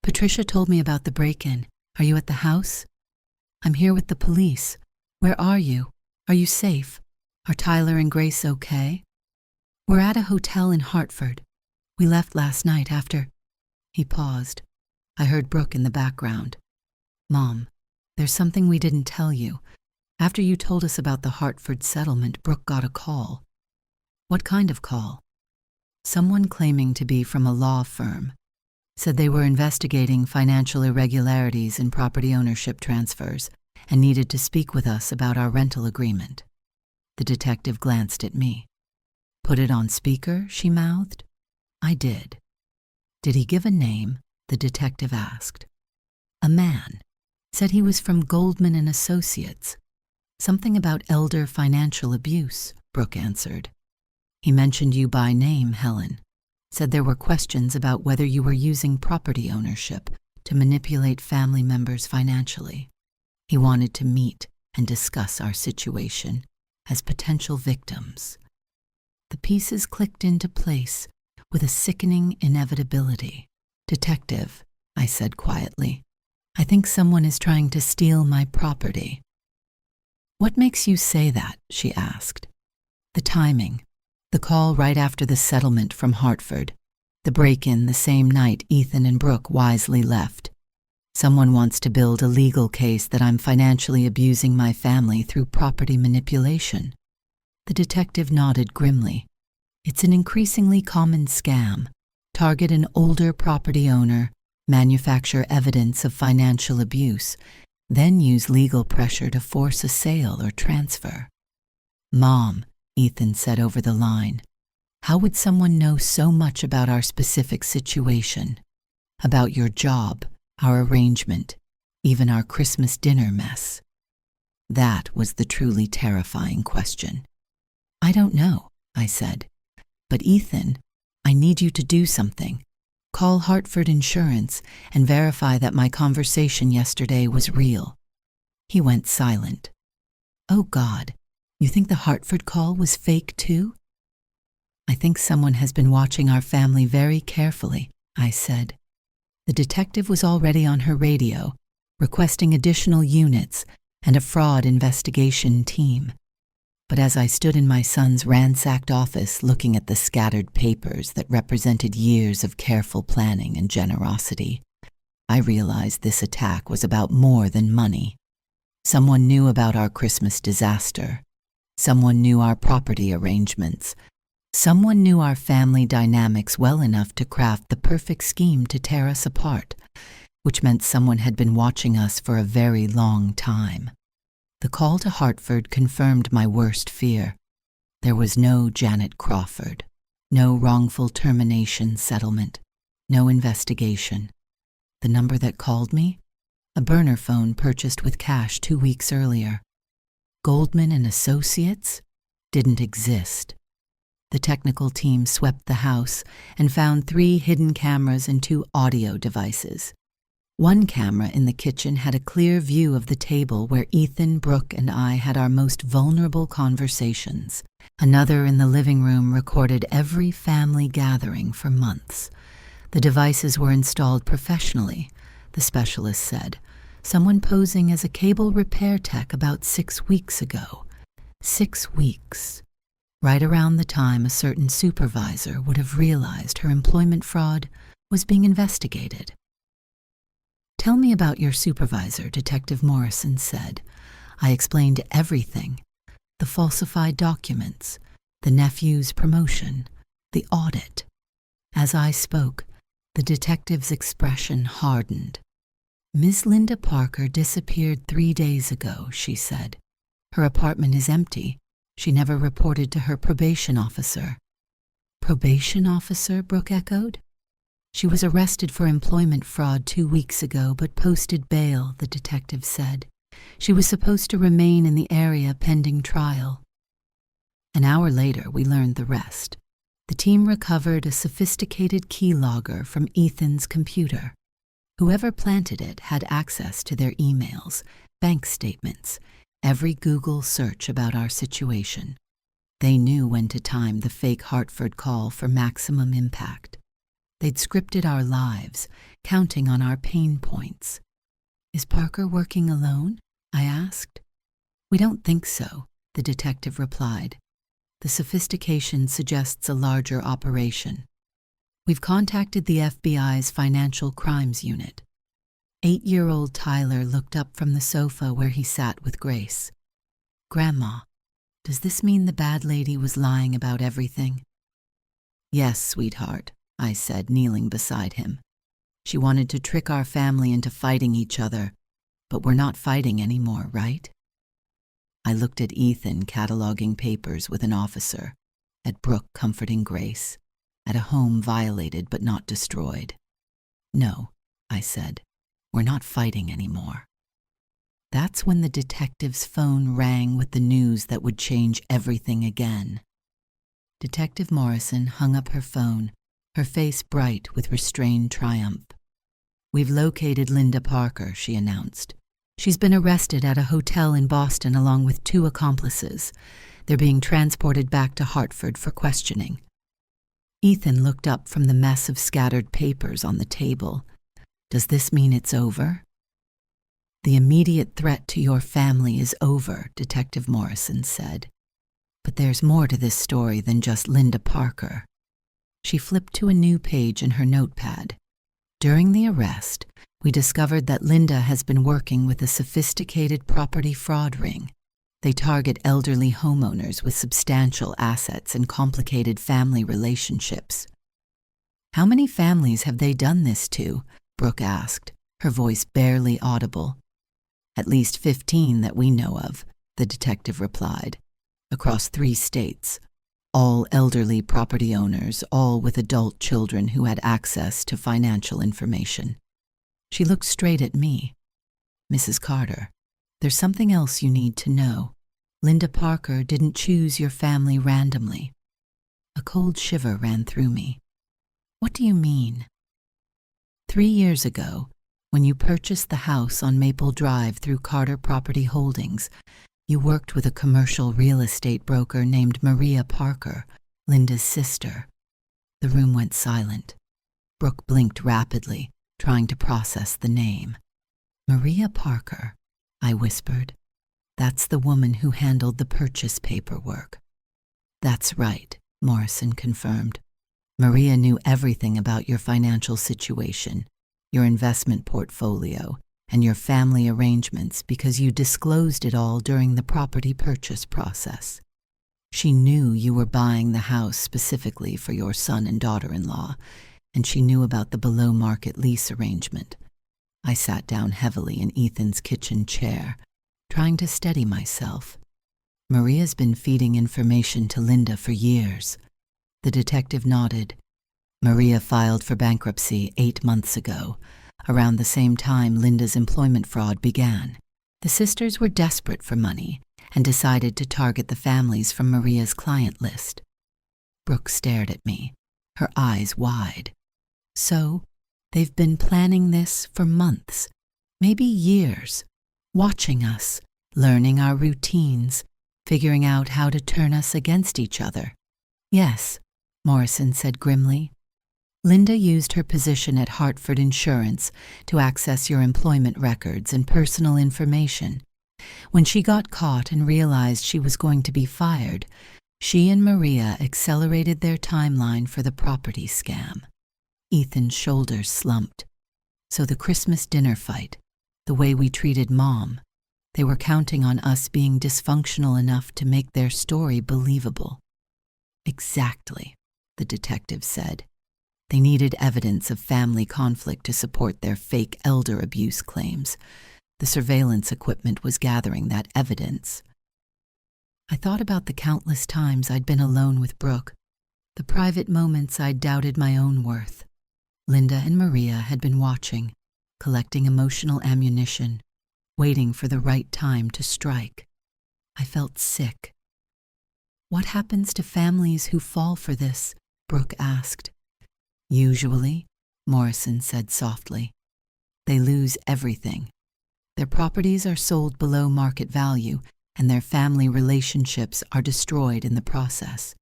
"Patricia told me about the break-in. Are you at the house?" "I'm here with the police. Where are you? Are you safe? Are Tyler and Grace okay?" "We're at a hotel in Hartford. We left last night after—" He paused. I heard Brooke in the background. "Mom, there's something we didn't tell you. After you told us about the Hartford settlement, Brooke got a call." "What kind of call?" "Someone claiming to be from a law firm. Said they were investigating financial irregularities in property ownership transfers and needed to speak with us about our rental agreement." The detective glanced at me. "Put it on speaker?" she mouthed. I did. "Did he give a name?" the detective asked. "A man. Said he was from Goldman and Associates. Something about elder financial abuse," Brooke answered. "He mentioned you by name, Helen. Said there were questions about whether you were using property ownership to manipulate family members financially. He wanted to meet and discuss our situation as potential victims." The pieces clicked into place with a sickening inevitability. "Detective," I said quietly, "I think someone is trying to steal my property." "What makes you say that?" she asked. "The timing. The call right after the settlement from Hartford. The break-in the same night Ethan and Brooke wisely left. Someone wants to build a legal case that I'm financially abusing my family through property manipulation." The detective nodded grimly. "It's an increasingly common scam. Target an older property owner, manufacture evidence of financial abuse, then use legal pressure to force a sale or transfer." "Mom," Ethan said over the line, "how would someone know so much about our specific situation? About your job, our arrangement, even our Christmas dinner mess?" That was the truly terrifying question. "I don't know," I said. "But Ethan, I need you to do something. Call Hartford Insurance and verify that my conversation yesterday was real." He went silent. "Oh God, you think the Hartford call was fake too?" "I think someone has been watching our family very carefully," I said. The detective was already on her radio, requesting additional units and a fraud investigation team. But as I stood in my son's ransacked office looking at the scattered papers that represented years of careful planning and generosity, I realized this attack was about more than money. Someone knew about our Christmas disaster. Someone knew our property arrangements. Someone knew our family dynamics well enough to craft the perfect scheme to tear us apart, which meant someone had been watching us for a very long time. The call to Hartford confirmed my worst fear. There was no Janet Crawford, no wrongful termination settlement, no investigation. The number that called me? A burner phone purchased with cash 2 weeks earlier. Goldman and Associates? Didn't exist. The technical team swept the house and found 3 hidden cameras and 2 audio devices. One camera in the kitchen had a clear view of the table where Ethan, Brooke, and I had our most vulnerable conversations. Another in the living room recorded every family gathering for months. The devices were installed professionally, the specialist said, someone posing as a cable repair tech about 6 weeks ago. 6 weeks. Right around the time a certain supervisor would have realized her employment fraud was being investigated. "Tell me about your supervisor," Detective Morrison said. I explained everything: the falsified documents, the nephew's promotion, the audit. As I spoke, the detective's expression hardened. "Miss Linda Parker disappeared 3 days ago," she said. "Her apartment is empty. She never reported to her probation officer. Probation officer? Brooke echoed. She was arrested for employment fraud 2 weeks ago, but posted bail, the detective said. She was supposed to remain in the area pending trial. An hour later, we learned the rest. The team recovered a sophisticated keylogger from Ethan's computer. Whoever planted it had access to their emails, bank statements, every Google search about our situation. They knew when to time the fake Hartford call for maximum impact. They'd scripted our lives, counting on our pain points. Is Parker working alone? I asked. We don't think so, the detective replied. The sophistication suggests a larger operation. We've contacted the FBI's Financial Crimes Unit. 8-year-old Tyler looked up from the sofa where he sat with Grace. Grandma, does this mean the bad lady was lying about everything? Yes, sweetheart, I said, kneeling beside him. She wanted to trick our family into fighting each other, but we're not fighting anymore, right? I looked at Ethan cataloging papers with an officer, at Brooke comforting Grace, at a home violated but not destroyed. No, I said, we're not fighting anymore. That's when the detective's phone rang with the news that would change everything again. Detective Morrison hung up her phone, her face bright with restrained triumph. We've located Linda Parker, she announced. She's been arrested at a hotel in Boston along with 2 accomplices. They're being transported back to Hartford for questioning. Ethan looked up from the mess of scattered papers on the table. Does this mean it's over? The immediate threat to your family is over, Detective Morrison said. But there's more to this story than just Linda Parker. She flipped to a new page in her notepad. During the arrest, we discovered that Linda has been working with a sophisticated property fraud ring. They target elderly homeowners with substantial assets and complicated family relationships. How many families have they done this to? Brooke asked, her voice barely audible. At least 15 that we know of, the detective replied, across 3 states. All elderly property owners, all with adult children who had access to financial information. She looked straight at me. Mrs. Carter, there's something else you need to know. Linda Parker didn't choose your family randomly. A cold shiver ran through me. What do you mean? 3 years ago, when you purchased the house on Maple Drive through Carter Property Holdings, you worked with a commercial real estate broker named Maria Parker, Linda's sister. The room went silent. Brooke blinked rapidly, trying to process the name. Maria Parker, I whispered. That's the woman who handled the purchase paperwork. That's right, Morrison confirmed. Maria knew everything about your financial situation, your investment portfolio, and your family arrangements because you disclosed it all during the property purchase process. She knew you were buying the house specifically for your son and daughter-in-law, and she knew about the below-market lease arrangement. I sat down heavily in Ethan's kitchen chair, trying to steady myself. Maria's been feeding information to Linda for years. The detective nodded. Maria filed for bankruptcy 8 months ago, around the same time Linda's employment fraud began. The sisters were desperate for money and decided to target the families from Maria's client list. Brooke stared at me, her eyes wide. So, they've been planning this for months, maybe years, watching us, learning our routines, figuring out how to turn us against each other. Yes, Morrison said grimly. Linda used her position at Hartford Insurance to access your employment records and personal information. When she got caught and realized she was going to be fired, she and Maria accelerated their timeline for the property scam. Ethan's shoulders slumped. So the Christmas dinner fight, the way we treated Mom, they were counting on us being dysfunctional enough to make their story believable. Exactly, the detective said. They needed evidence of family conflict to support their fake elder abuse claims. The surveillance equipment was gathering that evidence. I thought about the countless times I'd been alone with Brooke, the private moments I'd doubted my own worth. Linda and Maria had been watching, collecting emotional ammunition, waiting for the right time to strike. I felt sick. "What happens to families who fall for this?" Brooke asked. "Usually," Morrison said softly, "they lose everything. Their properties are sold below market value, and their family relationships are destroyed in the process.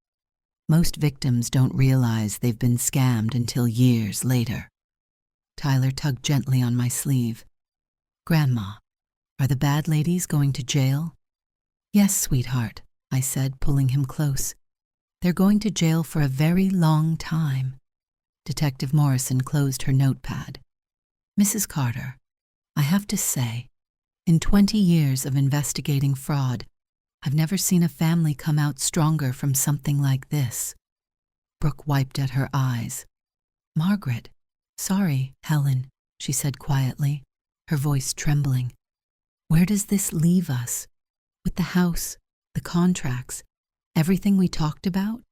Most victims don't realize they've been scammed until years later." Tyler tugged gently on my sleeve. "Grandma, are the bad ladies going to jail?" "Yes, sweetheart," I said, pulling him close. "They're going to jail for a very long time." Detective Morrison closed her notepad. "Mrs. Carter, I have to say, in 20 years of investigating fraud, I've never seen a family come out stronger from something like this." Brooke wiped at her eyes. "Margaret, sorry, Helen," she said quietly, her voice trembling. "Where does this leave us? With the house, the contracts, everything we talked about?"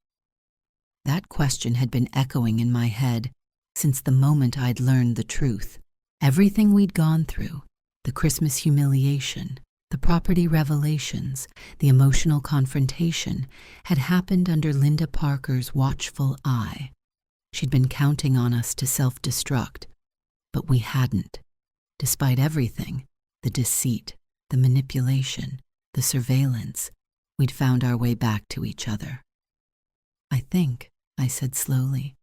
That question had been echoing in my head since the moment I'd learned the truth. Everything we'd gone through, the Christmas humiliation, the property revelations, the emotional confrontation, had happened under Linda Parker's watchful eye. She'd been counting on us to self-destruct, but we hadn't. Despite everything, the deceit, the manipulation, the surveillance, we'd found our way back to each other. "I think," I said slowly,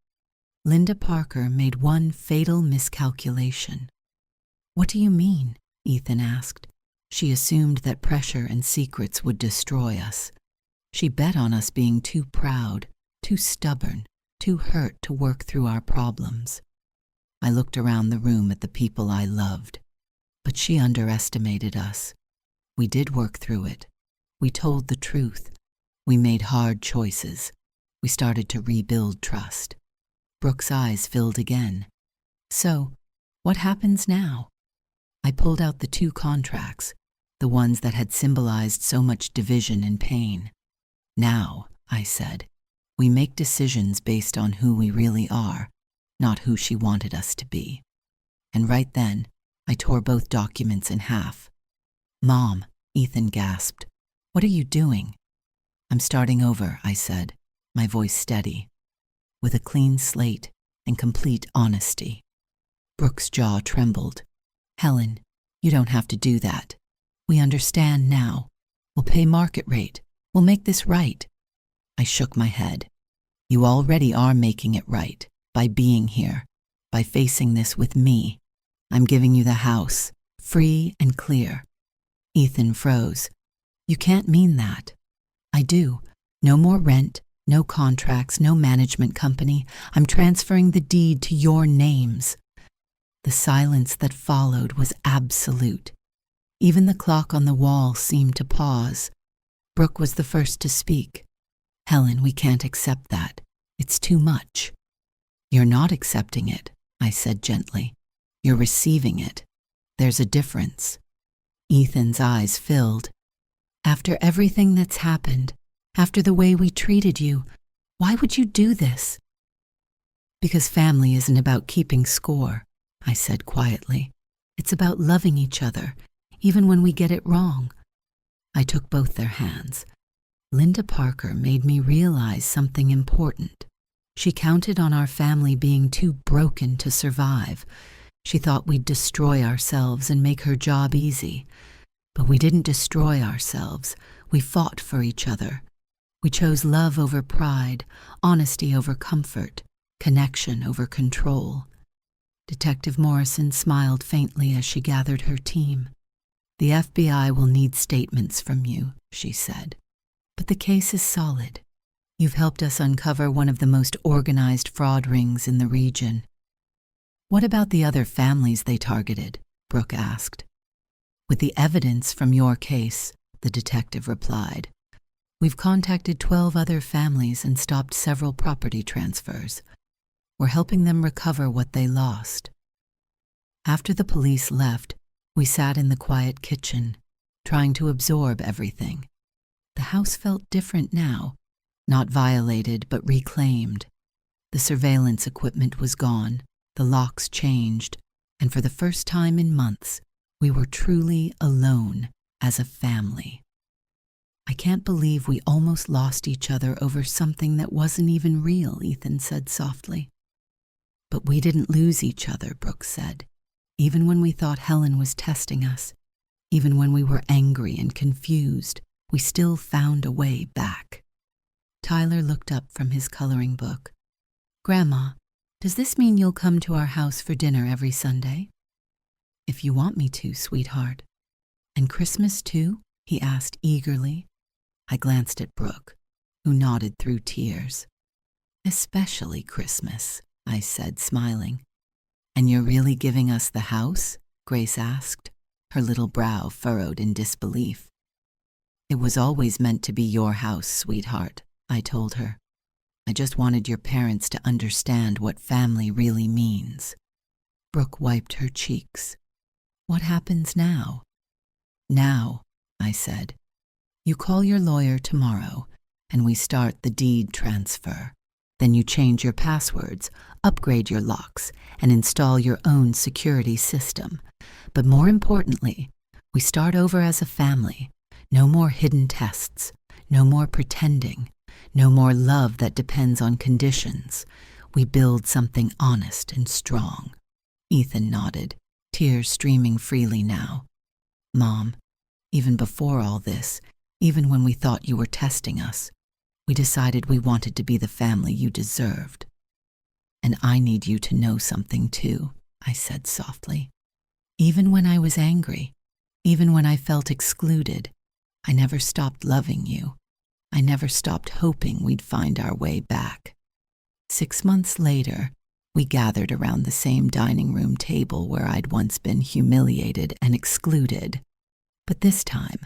"Linda Parker made one fatal miscalculation." "What do you mean?" Ethan asked. "She assumed that pressure and secrets would destroy us. She bet on us being too proud, too stubborn, too hurt to work through our problems." I looked around the room at the people I loved, but she underestimated us. We did work through it. We told the truth. We made hard choices. We started to rebuild trust. Brooke's eyes filled again. "So, what happens now?" I pulled out the 2 contracts, the ones that had symbolized so much division and pain. "Now," I said, "we make decisions based on who we really are, not who she wanted us to be." And right then, I tore both documents in half. "Mom," Ethan gasped, "what are you doing?" "I'm starting over," I said, my voice steady, "with a clean slate and complete honesty." Brooke's jaw trembled. "Helen, you don't have to do that. We understand now. We'll pay market rate. We'll make this right." I shook my head. "You already are making it right, by being here, by facing this with me. I'm giving you the house, free and clear." Ethan froze. "You can't mean that." "I do. No more rent, no contracts, no management company. I'm transferring the deed to your names." The silence that followed was absolute. Even the clock on the wall seemed to pause. Brooke was the first to speak. "Helen, we can't accept that. It's too much." "You're not accepting it," I said gently. "You're receiving it. There's a difference." Ethan's eyes filled. "After everything that's happened, after the way we treated you, why would you do this?" "Because family isn't about keeping score," I said quietly. "It's about loving each other, even when we get it wrong." I took both their hands. Linda Parker made me realize something important. She counted on our family being too broken to survive. She thought we'd destroy ourselves and make her job easy. But we didn't destroy ourselves. We fought for each other. We chose love over pride, honesty over comfort, connection over control. Detective Morrison smiled faintly as she gathered her team. "The FBI will need statements from you," she said. "But the case is solid. You've helped us uncover one of the most organized fraud rings in the region." "What about the other families they targeted?" Brooke asked. "With the evidence from your case," the detective replied, "we've contacted 12 other families and stopped several property transfers. We're helping them recover what they lost." After the police left, we sat in the quiet kitchen, trying to absorb everything. The house felt different now, not violated but reclaimed. The surveillance equipment was gone, the locks changed, and for the first time in months, we were truly alone as a family. I can't believe we almost lost each other over something that wasn't even real, Ethan said softly. But we didn't lose each other, Brooke said. Even when we thought Helen was testing us, even when we were angry and confused, we still found a way back. Tyler looked up from his coloring book. Grandma, does this mean you'll come to our house for dinner every Sunday? If you want me to, sweetheart. And Christmas too? He asked eagerly. I glanced at Brooke, who nodded through tears. Especially Christmas, I said, smiling. And you're really giving us the house? Grace asked, her little brow furrowed in disbelief. It was always meant to be your house, sweetheart, I told her. I just wanted your parents to understand what family really means. Brooke wiped her cheeks. What happens now? Now, I said, you call your lawyer tomorrow, and we start the deed transfer. Then you change your passwords, upgrade your locks, and install your own security system. But more importantly, we start over as a family. No more hidden tests, no more pretending, no more love that depends on conditions. We build something honest and strong. Ethan nodded, tears streaming freely now. Mom, even before all this, even when we thought you were testing us, we decided we wanted to be the family you deserved. And I need you to know something too, I said softly. Even when I was angry, even when I felt excluded, I never stopped loving you. I never stopped hoping we'd find our way back. 6 months later, we gathered around the same dining room table where I'd once been humiliated and excluded. But this time,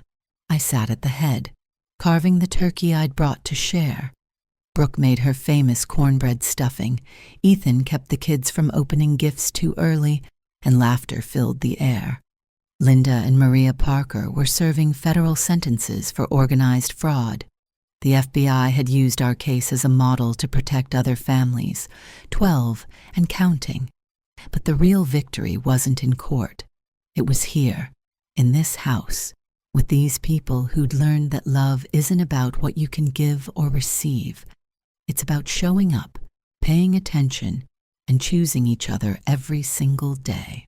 I sat at the head, carving the turkey I'd brought to share. Brooke made her famous cornbread stuffing. Ethan kept the kids from opening gifts too early, and laughter filled the air. Linda and Maria Parker were serving federal sentences for organized fraud. The FBI had used our case as a model to protect other families, 12 and counting. But the real victory wasn't in court. It was here, in this house, with these people who'd learned that love isn't about what you can give or receive. It's about showing up, paying attention, and choosing each other every single day.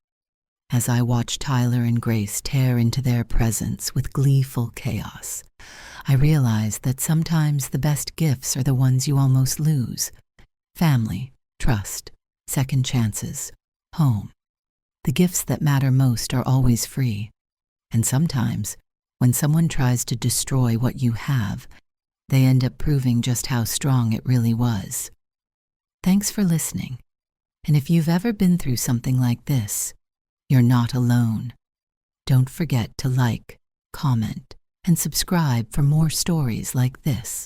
As I watched Tyler and Grace tear into their presence with gleeful chaos, I realized that sometimes the best gifts are the ones you almost lose. Family, trust, second chances, home. The gifts that matter most are always free. And sometimes, when someone tries to destroy what you have, they end up proving just how strong it really was. Thanks for listening. And if you've ever been through something like this, you're not alone. Don't forget to like, comment, and subscribe for more stories like this.